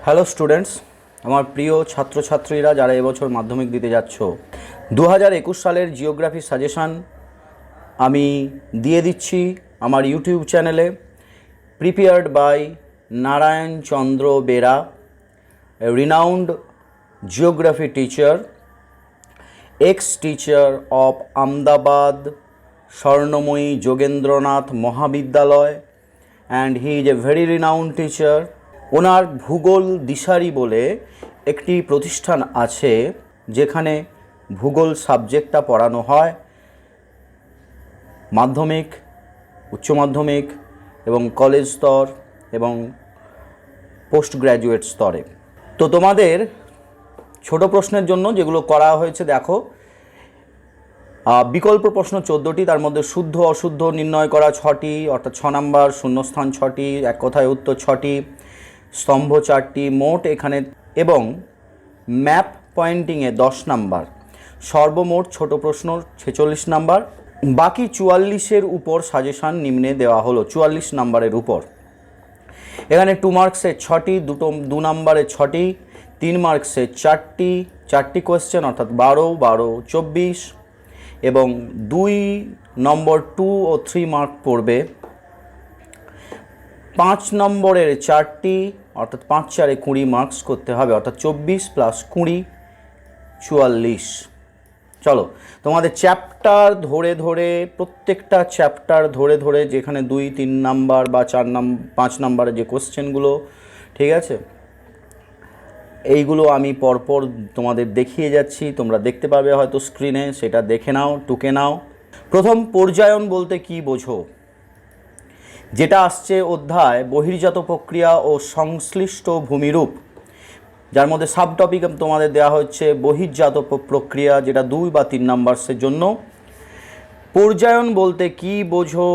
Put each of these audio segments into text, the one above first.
Hello students, আমার প্রিয় ছাত্রছাত্রীরা যারা এবছর মাধ্যমিক দিতে যাচ্ছ, 2021 সালের জিওগ্রাফি সাজেশান আমি দিয়ে দিচ্ছি আমার ইউটিউব চ্যানেলে। Prepared by Narayan Chandra Bera, renowned geography teacher, ex-teacher of Ahmedabad Swarnomoi Jogendranath মহাবিদ্যালয়, and he is a very renowned teacher. ওনার ভূগোল দিশারি বলে একটি প্রতিষ্ঠান আছে যেখানে ভূগোল সাবজেক্টটা পড়ানো হয় মাধ্যমিক, উচ্চ মাধ্যমিক এবং কলেজ স্তর এবং পোস্ট গ্র্যাজুয়েট স্তরে। তো তোমাদের ছোট প্রশ্নের জন্য যেগুলো করা হয়েছে দেখো, বিকল্প প্রশ্ন 14টি, তার মধ্যে শুদ্ধ অশুদ্ধ নির্ণয় করা 6টি, অর্থাৎ 6 নাম্বার, শূন্যস্থান 6টি, এক কথায় উত্তর 6টি, স্তম্ভ 4টি মোট এখানে, এবং ম্যাপ পয়েন্টিংয়ে 10 নাম্বার, সর্বমোট ছোট প্রশ্ন 46 নাম্বার। বাকি 44-এর উপর সাজেশান নিম্নে দেওয়া হলো, 44 নাম্বারের উপর। এখানে 2 মার্কসের 6টি, 2 নাম্বারের 6টি, 3 মার্কসের 4টি কোয়েশ্চেন, অর্থাৎ 12, 12, 24, এবং 2 নম্বর 2 ও 3 মার্ক পড়বে। 5 নম্বরের 4টি, অর্থাৎ 5 4 20 মার্কস করতে হবে, অর্থাৎ 24 + 20 44। চলো তোমাদের চ্যাপ্টার ধরে ধরে, প্রত্যেকটা চ্যাপ্টার ধরে ধরে, যেখানে 2 3 নাম্বার বা 5 নাম্বারের যে কোশ্চেনগুলো, ঠিক আছে, এইগুলো আমি পরপর তোমাদের দেখিয়ে যাচ্ছি, তোমরা দেখতে পাবে হয়তো স্ক্রিনে, সেটা দেখে নাও, টুকে নাও। প্রথম, পর্যায়ন বলতে কি বোঝো? যেটা আসছে অধ্যায় বহির্জাত প্রক্রিয়া ও সংশ্লিষ্ট ভূমিরূপ, যার মধ্যে সাব টপিক তোমাদের দেওয়া হচ্ছে বহির্জাত প্রক্রিয়া, যেটা 2 বা 3 নাম্বারসের জন্য। পর্যায়ন বলতে কি বোঝো?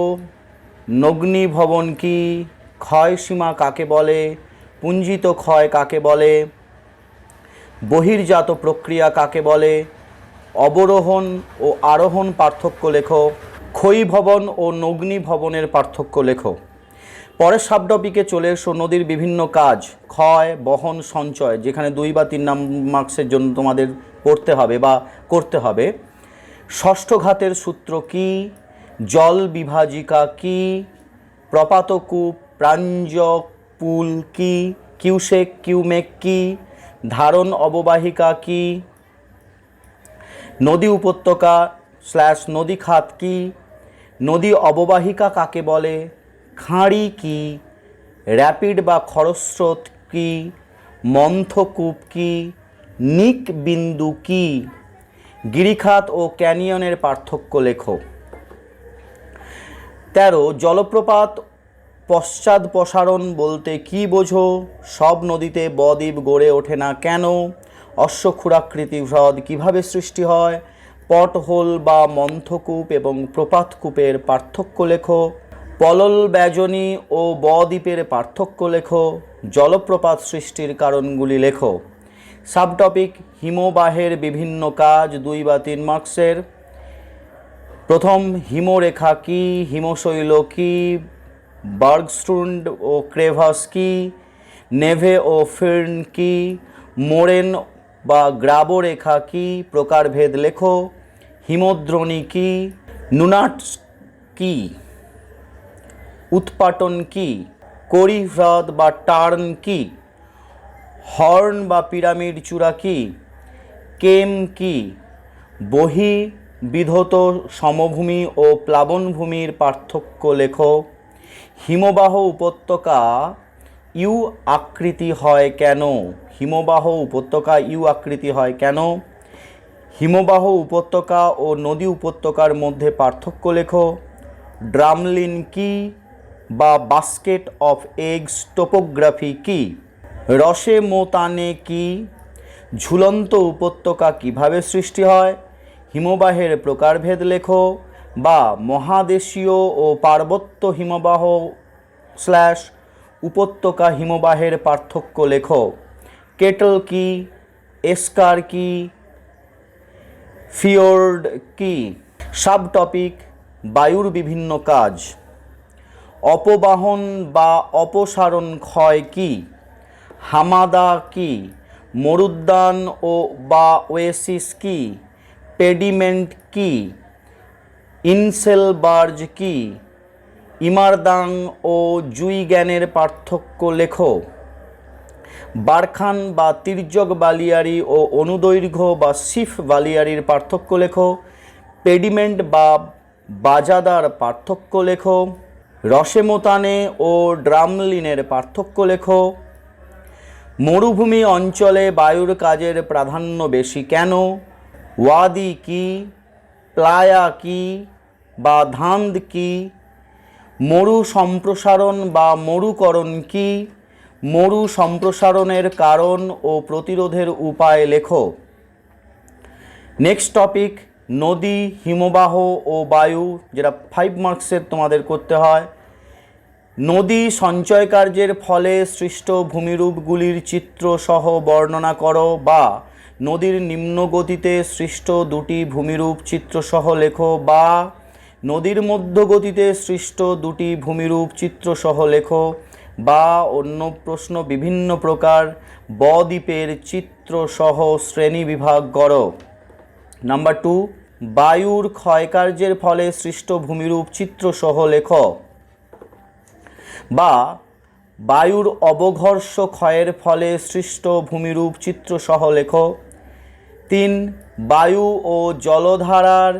নগ্নি ভবন কি? ক্ষয়সীমা কাকে বলে? পুঞ্জিত ক্ষয় কাকে বলে? বহির্জাত প্রক্রিয়া কাকে বলে? অবরোহণ ও আরোহণ পার্থক্য লেখো। ক্ষয়ীভবন ও নগ্নি ভবনের পার্থক্য লেখো। পরের সাবটপিকে চলে এসো, নদীর বিভিন্ন কাজ, ক্ষয়, বহন, সঞ্চয়, যেখানে 2 বা 3 মার্কসের জন্য তোমাদের পড়তে হবে বা করতে হবে। ষষ্ঠ ঘাতের সূত্র কি? জল বিভাজিকা কি? প্রপাতকূপ, প্রাঞ্জক, পুল কি? কিউসেক, কিউমেক কি? ধারণ অববাহিকা কি? নদী উপত্যকা / নদী খাত কি? নদী অববাহিকা কাকে বলে? খাঁড়ি কি? র্যাপিড বা খরস্রোত কি? মন্থকূপ কি? নিক বিন্দু কি? গিরিখাত ও ক্যানিয়নের পার্থক্য লেখো। 13, জলপ্রপাত পশ্চাদপসারণ বলতে কি বোঝো? সব নদীতে বদ্বীপ গড়ে ওঠে না কেন? অশ্বক্ষুরাকৃতি হ্রদ কীভাবে সৃষ্টি হয়? পটহোল বা মন্থকূপ এবং প্রপাতকূপের পার্থক্য লেখো। পলল ব্যজনী ও বদ্বীপের পার্থক্য লেখো। জলপ্রপাত সৃষ্টির কারণগুলি লেখো। সাবটপিক, হিমবাহের বিভিন্ন কাজ, 2 বা 3 মার্কসের। প্রথম, হিমরেখা কি? হিমশৈল কি? বার্গস্টুন্ড ও ক্রেভাস কি? নেভে ও ফির্ন কি? মোরেন বা গ্রাবরেখা কি? প্রকারভেদ লেখো। হিমদ্রোণী কি? নুনাটস কি? উৎপাটন কি? করি হ্রদ বা টার্ন কি? হর্ন বা পিরামিড চূড়া কি? কেম কি? বহির্বিধত সমভূমি ও প্লাবনভূমির পার্থক্য লেখো। হিমবাহ উপত্যকা ইউ আকৃতি হয় কেন? হিমবাহ উপত্যকা ইউ আকৃতি হয় কেন? হিমবাহ উপত্যকা ও নদী উপত্যকার মধ্যে পার্থক্য লেখো। ড্রামলিন কি বা বাস্কেট অফ এগস টোপোগ্রাফি কি? রসে মোতানে কি? ঝুলন্ত উপত্যকা কিভাবে সৃষ্টি হয়? হিমবাহের প্রকারভেদ লেখো। বা মহাদেশীয় ও পার্বত্য হিমবাহ / উপত্যকা হিমবাহের পার্থক্য লেখো। কেটল কি? এস্কার কি? ফিওর্ড কি? সাবটপিক, বায়ুর বিভিন্ন কাজ। অপবাহন বা অপসারণ ক্ষয় কি? হামাদা কি, মরুদ্যান ও বা ওয়েসিস কি, পেডিমেন্ট কি, ইনসেলবার্জ কি, ইমারদাং ও জুইগ্যানের পার্থক্য লেখো। বারখান বা তির্যক বালিয়ারি ও অনুদৈর্ঘ্য বা সিফ বালিয়ারির পার্থক্য লেখো। পেডিমেন্ট বা বাজাদার পার্থক্য লেখো। রসেমোতানে ও ড্রামলিনের পার্থক্য লেখো। মরুভূমি অঞ্চলে বায়ুর কাজের প্রাধান্য বেশি কেন? ওয়াদি কি, প্লায়া কি বা ধান্দ কি, মরু সম্প্রসারণ বা মরুকরণ কি, মরু সম্প্রসারণের কারণ ও প্রতিরোধের উপায় লেখো। নেক্সট টপিক, নদী, হিমবাহ ও বায়ু, যেটা 5 মার্কসের তোমাদের করতে হয়। নদী সঞ্চয় কার্যের ফলে সৃষ্ট ভূমিরূপগুলির চিত্র সহ বর্ণনা করো, বা নদীর নিম্ন গতিতে সৃষ্ট দুটি ভূমিরূপ চিত্রসহ লেখো, বা নদীর মধ্য গতিতে সৃষ্ট দুটি ভূমিরূপ চিত্রসহ লেখো, বা অন্য প্রশ্ন, বিভিন্ন প্রকার বদ্বীপের চিত্রসহ শ্রেণী বিভাগ করো। নাম্বার 2, বায়ুর ক্ষয়কার্যের ফলে সৃষ্ট ভূমিরূপ চিত্রসহ লেখো, বা বায়ুর অবঘর্ষ ক্ষয়ের ফলে সৃষ্ট ভূমিরূপ চিত্রসহ লেখো। 3, বায়ু ও জলধারার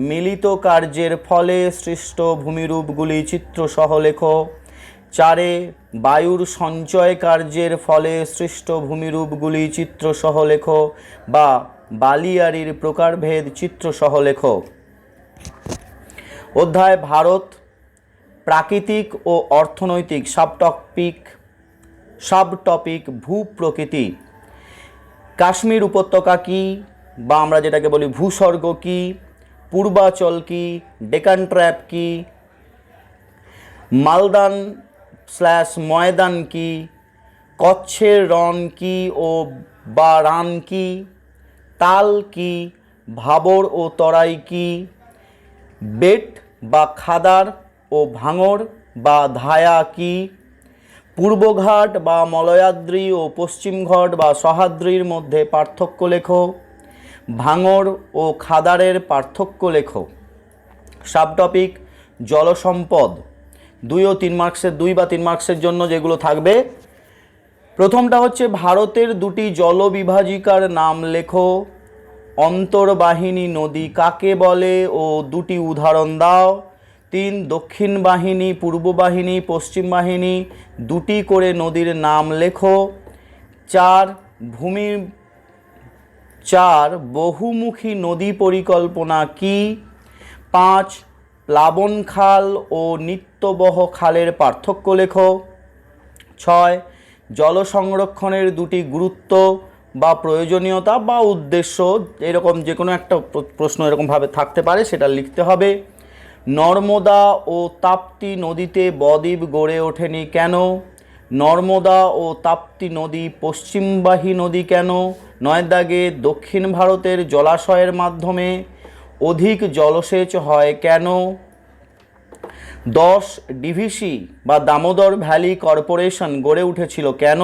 মিলিত কার্যের ফলে সৃষ্ট ভূমিরূপগুলি চিত্রসহ লেখো। 4, বায়ুর সঞ্চয় কার্যের ফলে সৃষ্ট ভূমিরূপগুলি চিত্রসহ লেখো, বা বালিয়ারির প্রকারভেদ চিত্রসহ লেখো। অধ্যায় ভারত, প্রাকৃতিক ও অর্থনৈতিক। সাবটপিক ভূপ্রকৃতি। কাশ্মীর উপত্যকা কি, বা আমরা যেটাকে বলি ভূস্বর্গ কি, পূর্বাচল কি, ডেকান ট্র্যাপ কি, মালদান ময়দান কি, কচ্ছের রণ কি ও বা রান কি, তাল কি, ভাবর ও তরাই কি, বেট বা খাদার ও ভাঙর বা ধায়া কি, পূর্বঘাট বা মলয়াদ্রি ও পশ্চিমঘাট বা সহ্যাদ্রির মধ্যে পার্থক্য লেখো। ভাঙর ও খাদারের পার্থক্য লেখো। সাবটপিক জলসম্পদ। 2 ও 3 মার্কসের, 2 বা 3 মার্কসের জন্য যেগুলো থাকবে, প্রথমটা হচ্ছে ভারতের দুটি জলবিভাজিকার নাম লেখো। অন্তর্বাহিনী নদী কাকে বলে ও দুটি উদাহরণ দাও। 3, দক্ষিণ বাহিনী, পূর্ব বাহিনী, পশ্চিম বাহিনী, দুটি করে নদীর নাম লেখো। 4, বহুমুখী নদী পরিকল্পনা কি। 5, প্লাবন খাল ও নিত্যবহ খালের পার্থক্য লেখো। 6, জল সংরক্ষণের দুটি গুরুত্ব বা প্রয়োজনীয়তা বা উদ্দেশ্য, এরকম যে কোনো একটা প্রশ্ন এরকমভাবে থাকতে পারে, সেটা লিখতে হবে। নর্মদা ও তাপ্তি নদীতে বদ্বীপ গড়ে ওঠেনি কেন? নর্মদা ও তাপ্তি নদী পশ্চিমবাহী নদী কেন? 9 দাগে, দক্ষিণ ভারতের জলাশয়ের মাধ্যমে অধিক জলসেচ হয় কেন? 10, ডিভিসি বা দামোদর ভ্যালি কর্পোরেশন গড়ে উঠেছিল কেন?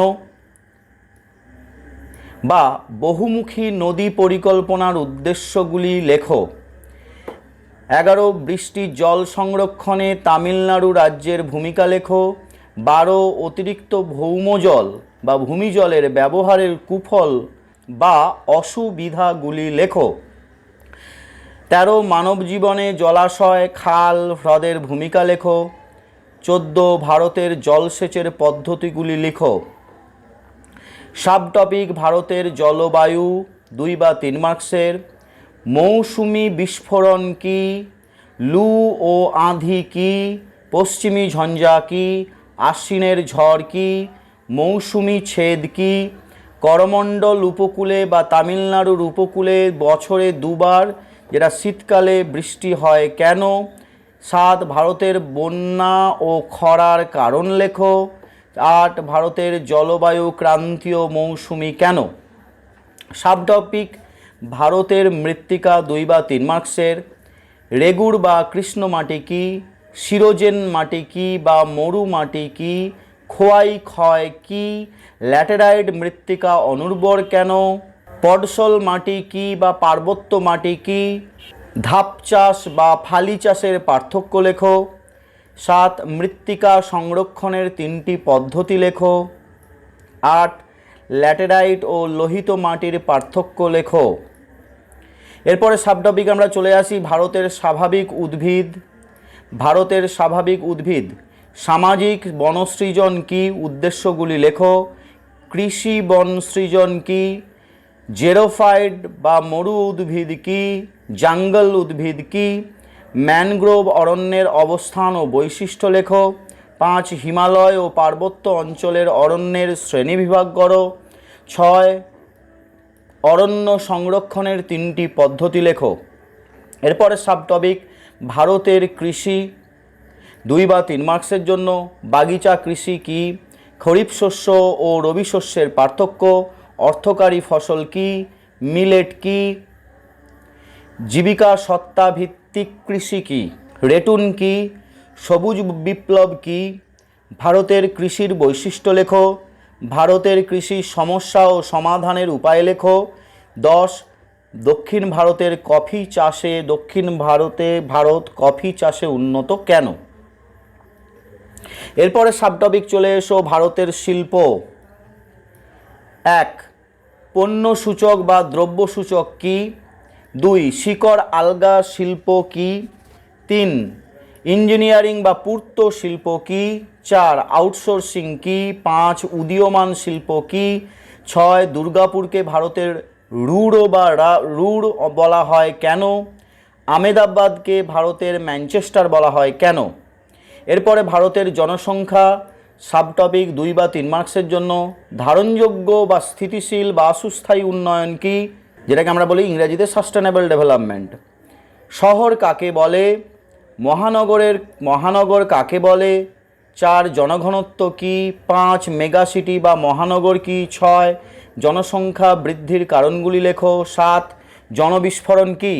বা বহুমুখী নদী পরিকল্পনার উদ্দেশ্যগুলি লেখো। 11, বৃষ্টির জল সংরক্ষণে তামিলনাড়ু রাজ্যের ভূমিকা লেখো। 12, অতিরিক্ত ভৌমজল বা ভূমিজলের ব্যবহারের কুফল বা অসুবিধাগুলি লেখো। 13, মানব জীবনে জলাশয়, খাল, হ্রদের ভূমিকা লেখো। 14, ভারতের জলসেচের পদ্ধতিগুলি লেখো। সাবটপিক ভারতের জলবায়ু, 2 বা 3 মার্কসের। মৌসুমি বিস্ফোরণ কি, লু ও আঁধি কি, পশ্চিমী ঝঞ্ঝা কি, আশ্বিনের ঝড় কি, মৌসুমি ছেদ কি, করমণ্ডল উপকূলে বা তামিলনাড়ুর উপকূলে বছরে 2 বার, যেটা শীতকালে বৃষ্টি হয় কেন? 7, ভারতের বন্যা ও খরার কারণ লেখো। 8, ভারতের জলবায়ু ক্রান্তীয় মৌসুমি কেন? সাবটপিক ভারতের মৃত্তিকা, 2 বা 3 মার্কসের। রেগুড় বা কৃষ্ণ মাটি কি, সিরোজেন মাটি কি বা মরু মাটি কি, খোয়াই ক্ষয় কি, ল্যাটেরাইট মৃত্তিকা অনুর্বর কেন, পডসল মাটি কি বা পার্বত্য মাটি কি, ধাপ চাষ বা ফালি চাষের পার্থক্য লেখো। 7 মৃত্তিকা সংরক্ষণের 3টি পদ্ধতি লেখো। 8 ল্যাটেরাইট ও লোহিত মাটির পার্থক্য লেখো। এরপরে সাবটপিক আমরা চলে আসি ভারতের স্বাভাবিক উদ্ভিদ। ভারতের স্বাভাবিক উদ্ভিদ, সামাজিক বনসৃজন কি, উদ্দেশ্যগুলি লেখো। কৃষি বনসৃজন কি, জেরোফাইট বা মরু উদ্ভিদ কি, জঙ্গল উদ্ভিদ কি, ম্যানগ্রোভ অরণ্যের অবস্থান ও বৈশিষ্ট্য লেখো। 5 হিমালয় ও পার্বত্য অঞ্চলের অরণ্যের শ্রেণীবিভাগ করো। 6 অরণ্য সংরক্ষণের 3টি পদ্ধতি লেখো। এরপরে সাবটপিক ভারতের কৃষি, 2 বা 3 মার্কসের জন্য। বাগিচা কৃষি কি, খরিফ শস্য ও রবি শস্যের পার্থক্য, অর্থকারী ফসল কি, মিলেট কি, জীবিকা সত্তা ভিত্তিক কৃষি কি, রেটুন কি, সবুজ বিপ্লব কি, ভারতের কৃষির বৈশিষ্ট্য লেখো। ভারতের কৃষির সমস্যা ও সমাধানের উপায় লেখো। 10 দক্ষিণ ভারতের কফি চাষে ভারত কফি চাষে উন্নত কেন। এরপরে সাবটপিক চলে এসো ভারতের শিল্প। 1 পণ্য সূচক বা দ্রব্য সূচক কি, 2 শিকড় আলগা শিল্প কি, 3 ইঞ্জিনিয়ারিং বা পূর্ত শিল্প কি, 4 আউটসোর্সিং কি, 5 উদীয়মান শিল্প কি, 6 দুর্গাপুরকে ভারতের রুড় বলা হয় কেন, আমেদাবাদকে ভারতের ম্যানচেস্টার বলা হয় কেন। এরপরে ভারতের জনসংখ্যা, সাবটপিক 2 বা 3 মার্কসের জন্য। ধারণযোগ্য বা স্থিতিশীল বা সুস্থায়ী উন্নয়ন কি, যেটাকে আমরা বলি ইংরেজিতে সাস্টেনেবল ডেভেলপমেন্ট। শহর কাকে বলে, মহানগর কাকে বলে, 4 জনঘনত্ব কি, 5 মেগা সিটি বা মহানগর কি, 6 জনসংখ্যা বৃদ্ধির কারণগুলি লেখো। 7 জনবিস্ফোরণ কি।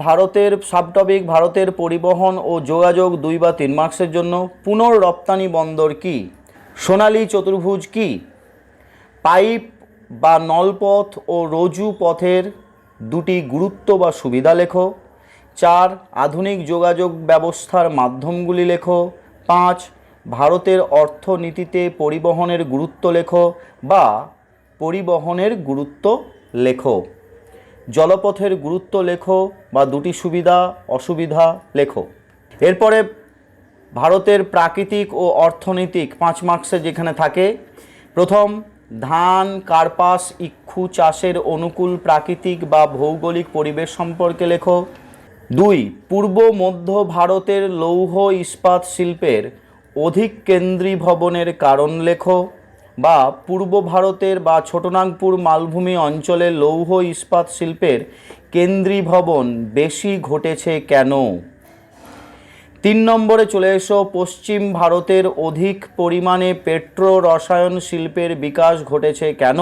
ভারতের সাবটপিক ভারতের পরিবহন ও যোগাযোগ 2 বা 3 মার্কসের জন্য। পুনর্রপ্তানি বন্দর কি, সোনালী চতুর্ভুজ কি, পাইপ বা নলপথ ও রজ্জু পথের 2টি গুরুত্ব বা সুবিধা লেখো। 4 আধুনিক যোগাযোগ ব্যবস্থার মাধ্যমগুলি লেখো। 5 ভারতের অর্থনীতিতে পরিবহনের গুরুত্ব লেখো বা পরিবহনের গুরুত্ব লেখো। জলপথের গুরুত্ব লেখো বা 2টি সুবিধা অসুবিধা লেখো। এরপরে ভারতের প্রাকৃতিক ও অর্থনৈতিক 5 মার্কসের যেখানে থাকে। প্রথম ধান কার্পাস ইক্ষু চাষের অনুকূল প্রাকৃতিক বা ভৌগোলিক পরিবেশ সম্পর্কে লেখো। 2 পূর্ব মধ্য ভারতের লৌহ ইস্পাত শিল্পের অধিক কেন্দ্রীভবনের কারণ লেখো বা পূর্ব ভারতের বা ছোটনাগপুর মালভূমি অঞ্চলে লৌহ ইস্পাত শিল্পের কেন্দ্রীভবন বেশি ঘটেছে কেন। 3 নম্বরে চলে এসো পশ্চিম ভারতের অধিক পরিমাণে পেট্রো রসায়ন শিল্পের বিকাশ ঘটেছে কেন।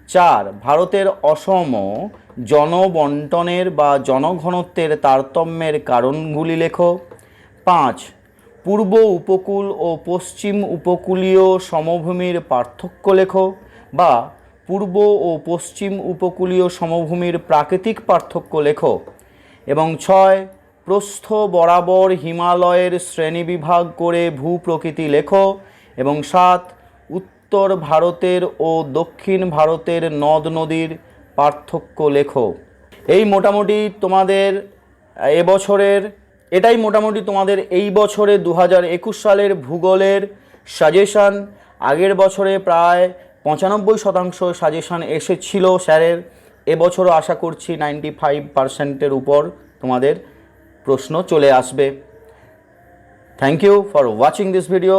4 ভারতের অসম জনবন্টনের বা জনঘনত্বের তারতম্যের কারণগুলি লেখো। 5 পূর্ব উপকূল ও পশ্চিম উপকূলীয় সমভূমির পার্থক্য লেখো বা পূর্ব ও পশ্চিম উপকূলীয় সমভূমির প্রাকৃতিক পার্থক্য লেখো। এবং 6 প্রস্থ বরাবর হিমালয়ের শ্রেণীবিভাগ করে ভূপ্রকৃতি লেখো। এবং 7 উত্তর ভারতের ও দক্ষিণ ভারতের নদ নদীর পার্থক্য লেখো। এই মোটামুটি তোমাদের এই বছরে 2021 সালের ভূগোলের সাজেশান। আগের বছরে প্রায় 95% সাজেশান এসেছিল স্যারের। এবছরও আশা করছি 95%-এর উপর তোমাদের প্রশ্ন চলে আসবে। Thank you for watching this video.